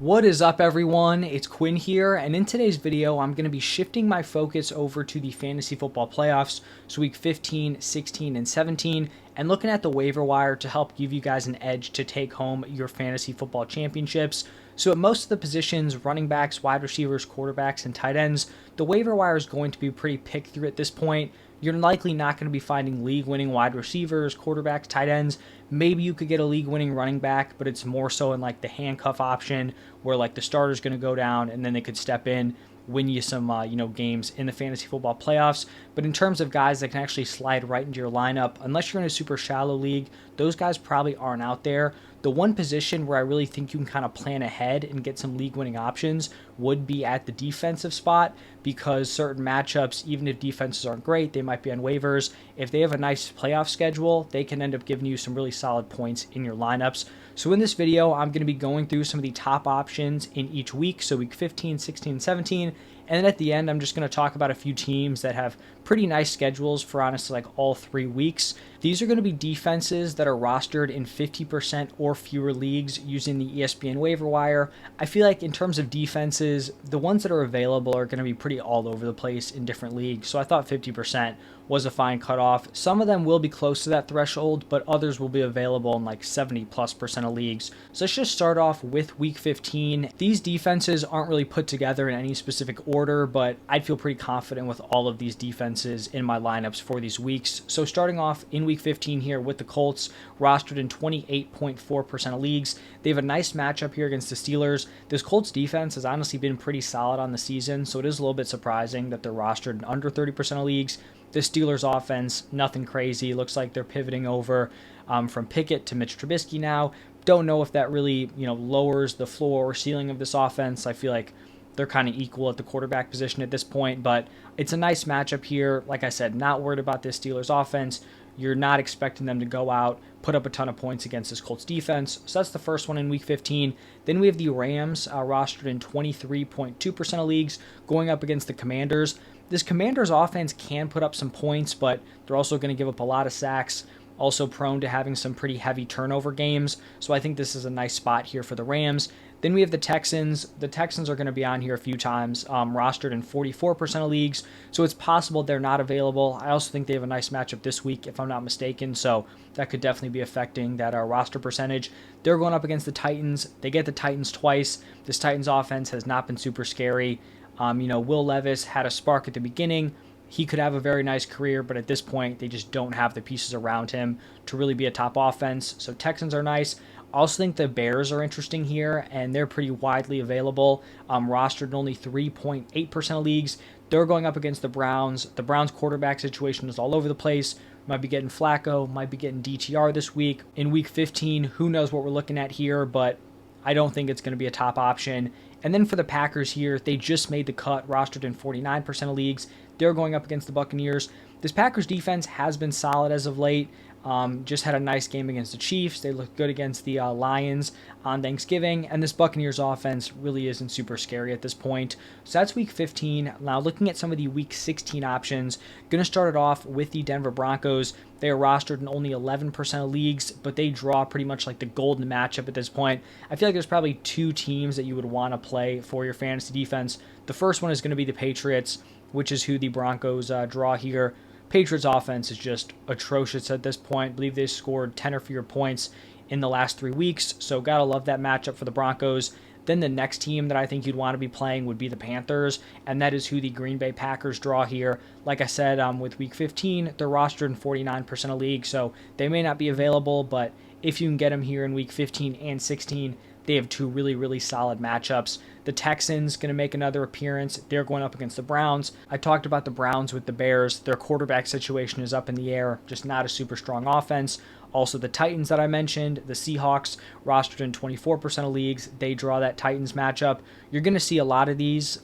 What is up, everyone? It's Quinn here, and in today's video, I'm going to be shifting my focus over to the fantasy football playoffs, so week 15, 16, and 17, and looking at the waiver wire to help give you guys an edge to take home your fantasy football championships. So at most of the positions, running backs, wide receivers, quarterbacks, and tight ends, the waiver wire is going to be pretty picked through at this point. You're likely not going to be finding league-winning wide receivers, quarterbacks, tight ends. Maybe you could get a league-winning running back, but it's more so in like the handcuff option where like the starter's going to go down and then they could step in, win you some games in the fantasy football playoffs. But in terms of guys that can actually slide right into your lineup, unless you're in a super shallow league, those guys probably aren't out there. The one position where I really think you can kind of plan ahead and get some league-winning options would be at the defensive spot, because certain matchups, even if defenses aren't great, they might be on waivers. If they have a nice playoff schedule, they can end up giving you some really solid points in your lineups. So in this video, I'm going to be going through some of the top options in each week, so week 15, 16, 17, and then at the end, I'm just going to talk about a few teams that have pretty nice schedules for honestly like all 3 weeks. These are going to be defenses that are rostered in 50% or fewer leagues using the ESPN waiver wire. I feel like in terms of defenses, the ones that are available are going to be pretty all over the place in different leagues. So I thought 50% was a fine cutoff. Some of them will be close to that threshold, but others will be available in like 70+% of leagues. So let's just start off with week 15. These defenses aren't really put together in any specific order, but I'd feel pretty confident with all of these defenses in my lineups for these weeks. So starting off in week 15 here with the Colts, rostered in 28.4% of leagues. They have a nice matchup here against the Steelers. This Colts defense has honestly been pretty solid on the season, so it is a little bit surprising that they're rostered in under 30% of leagues. The Steelers offense, nothing crazy. Looks like they're pivoting over from Pickett to Mitch Trubisky now. Don't know if that really, lowers the floor or ceiling of this offense. I feel like they're kind of equal at the quarterback position at this point, but it's a nice matchup here. Like I said, not worried about this Steelers offense. You're not expecting them to go out, put up a ton of points against this Colts defense. So that's the first one in week 15. Then we have the Rams, rostered in 23.2% of leagues, going up against the Commanders. This Commanders offense can put up some points, but they're also going to give up a lot of sacks, also prone to having some pretty heavy turnover games. So I think this is a nice spot here for the Rams. Then we have the Texans. The Texans are going to be on here a few times, rostered in 44% of leagues, so it's possible they're not available. I also think they have a nice matchup this week, if I'm not mistaken, so that could definitely be affecting that roster percentage. They're going up against the Titans. They get the Titans twice. This Titans offense has not been super scary. Will Levis had a spark at the beginning. He could have a very nice career, but at this point, they just don't have the pieces around him to really be a top offense. So Texans are nice. I also think the Bears are interesting here, and they're pretty widely available. Rostered in only 3.8% of leagues. They're going up against the Browns. The Browns quarterback situation is all over the place. Might be getting Flacco, might be getting DTR this week. In week 15, who knows what we're looking at here, but I don't think it's going to be a top option. And then for the Packers here, they just made the cut, rostered in 49% of leagues. They're going up against the Buccaneers. This Packers defense has been solid as of late. Just had a nice game against the Chiefs. They looked good against the Lions on Thanksgiving. And this Buccaneers offense really isn't super scary at this point. So that's week 15. Now looking at some of the week 16 options, going to start it off with the Denver Broncos. They are rostered in only 11% of leagues, but they draw pretty much like the golden matchup at this point. I feel like there's probably 2 teams that you would want to play for your fantasy defense. The first one is going to be the Patriots, which is who the Broncos draw here. Patriots offense is just atrocious at this point. I believe they scored 10 or fewer points in the last 3 weeks, so gotta love that matchup for the Broncos. Then the next team that I think you'd want to be playing would be the Panthers, and that is who the Green Bay Packers draw here. Like I said, with week 15, they're rostered in 49% of leagues, so they may not be available, but if you can get them here in week 15 and 16, they have 2 really, really solid matchups. The Texans going to make another appearance. They're going up against the Browns. I talked about the Browns with the Bears. Their quarterback situation is up in the air, just not a super strong offense. Also, the Titans that I mentioned, the Seahawks, rostered in 24% of leagues. They draw that Titans matchup. You're going to see a lot of these,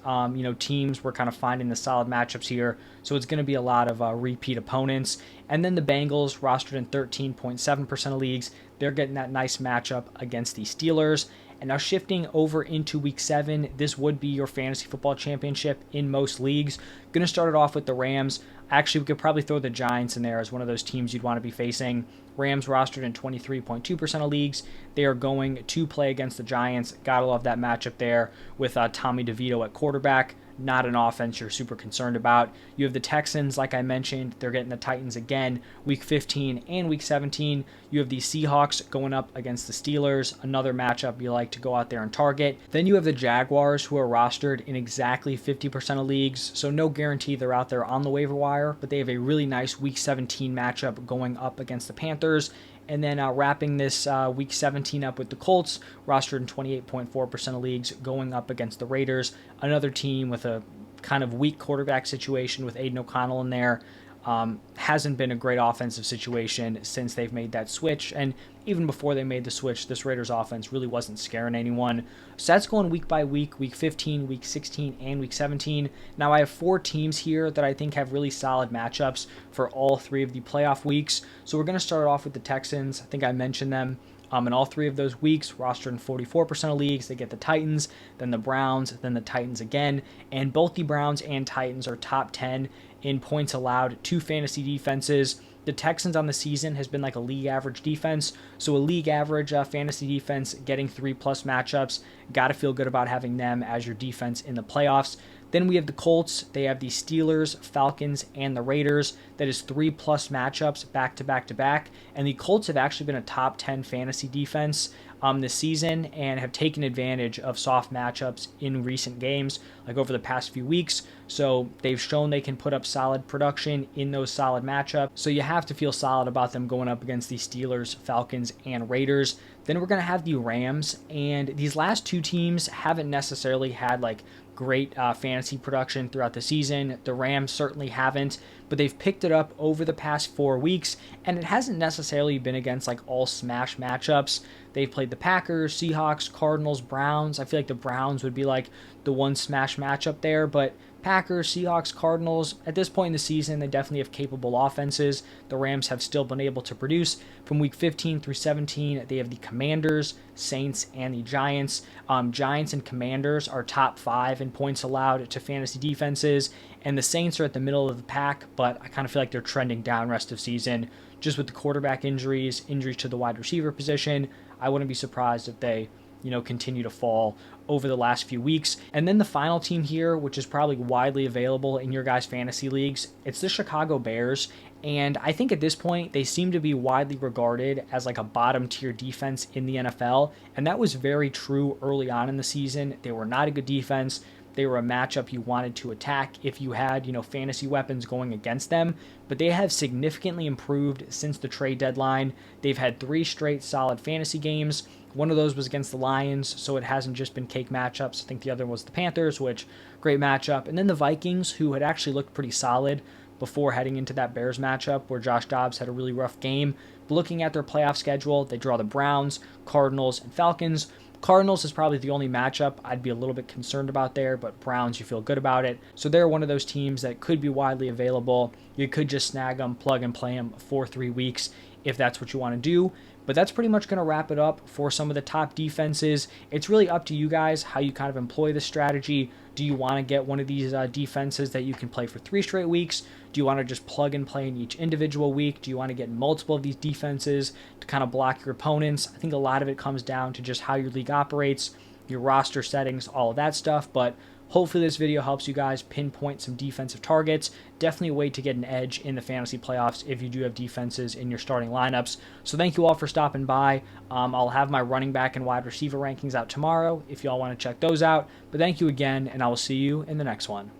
teams were kind of finding the solid matchups here. So it's going to be a lot of repeat opponents. And then the Bengals, rostered in 13.7% of leagues. They're getting that nice matchup against the Steelers. And now shifting over into week 7, this would be your fantasy football championship in most leagues. Going to start it off with the Rams. Actually, we could probably throw the Giants in there as one of those teams you'd want to be facing. Rams rostered in 23.2% of leagues. They are going to play against the Giants. Gotta love that matchup there with Tommy DeVito at quarterback. Not an offense you're super concerned about. You have the Texans, like I mentioned. They're getting the Titans again, week 15 and week 17. You have the Seahawks going up against the Steelers, another matchup you like to go out there and target. Then you have the Jaguars, who are rostered in exactly 50% of leagues, so no guarantee they're out there on the waiver wire, but they have a really nice week 17 matchup going up against the Panthers. And then wrapping this week 17 up with the Colts, rostered in 28.4% of leagues, going up against the Raiders, another team with a kind of weak quarterback situation with Aiden O'Connell in there. Hasn't been a great offensive situation since they've made that switch. And even before they made the switch, this Raiders offense really wasn't scaring anyone. So that's going week by week, week 15, week 16, and week 17. Now I have 4 teams here that I think have really solid matchups for all 3 of the playoff weeks. So we're going to start off with the Texans. I think I mentioned them. In all 3 of those weeks, rostered in 44% of leagues, they get the Titans, then the Browns, then the Titans again. And both the Browns and Titans are top 10 in points allowed to fantasy defenses. The Texans on the season has been like a league average defense. So a league average fantasy defense getting 3+ matchups. Got to feel good about having them as your defense in the playoffs. Then we have the Colts. They have the Steelers, Falcons, and the Raiders. That is 3+ matchups back to back to back. And the Colts have actually been a top 10 fantasy defense this season and have taken advantage of soft matchups in recent games, like over the past few weeks. So they've shown they can put up solid production in those solid matchups. So you have to feel solid about them going up against the Steelers, Falcons, and Raiders. Then we're going to have the Rams. And these last 2 teams haven't necessarily had like great fantasy production throughout the season. The Rams certainly haven't, but they've picked it up over the past 4 weeks, and it hasn't necessarily been against like all smash matchups. They've played the Packers, Seahawks, Cardinals, Browns. I feel like the Browns would be like the one smash matchup there, but Packers, Seahawks, Cardinals, at this point in the season, they definitely have capable offenses. The Rams have still been able to produce. From week 15 through 17, they have the Commanders, Saints, and the Giants. Giants and Commanders are top 5 in points allowed to fantasy defenses, and the Saints are at the middle of the pack, but I kind of feel like they're trending down rest of season. Just with the quarterback injuries to the wide receiver position, I wouldn't be surprised if they continue to fall over the last few weeks. And then the final team here, which is probably widely available in your guys' fantasy leagues, it's the Chicago Bears. And I think at this point, they seem to be widely regarded as like a bottom tier defense in the NFL. And that was very true early on in the season. They were not a good defense. They were a matchup you wanted to attack if you had, fantasy weapons going against them. But they have significantly improved since the trade deadline. They've had 3 straight solid fantasy games. One of those was against the Lions, so it hasn't just been cake matchups. I think the other was the Panthers, which, great matchup. And then the Vikings, who had actually looked pretty solid before heading into that Bears matchup where Josh Dobbs had a really rough game. But looking at their playoff schedule, they draw the Browns, Cardinals, and Falcons. Cardinals is probably the only matchup I'd be a little bit concerned about there, but Browns, you feel good about it. So they're one of those teams that could be widely available. You could just snag them, plug and play them for 3 weeks if that's what you want to do. But that's pretty much going to wrap it up for some of the top defenses. It's really up to you guys how you kind of employ the strategy. Do you want to get one of these defenses that you can play for 3 straight weeks? Do you want to just plug and play in each individual week? Do you want to get multiple of these defenses to kind of block your opponents? I think a lot of it comes down to just how your league operates, your roster settings, all of that stuff. But hopefully this video helps you guys pinpoint some defensive targets. Definitely a way to get an edge in the fantasy playoffs if you do have defenses in your starting lineups. So thank you all for stopping by. I'll have my running back and wide receiver rankings out tomorrow if you all want to check those out. But thank you again, and I will see you in the next one.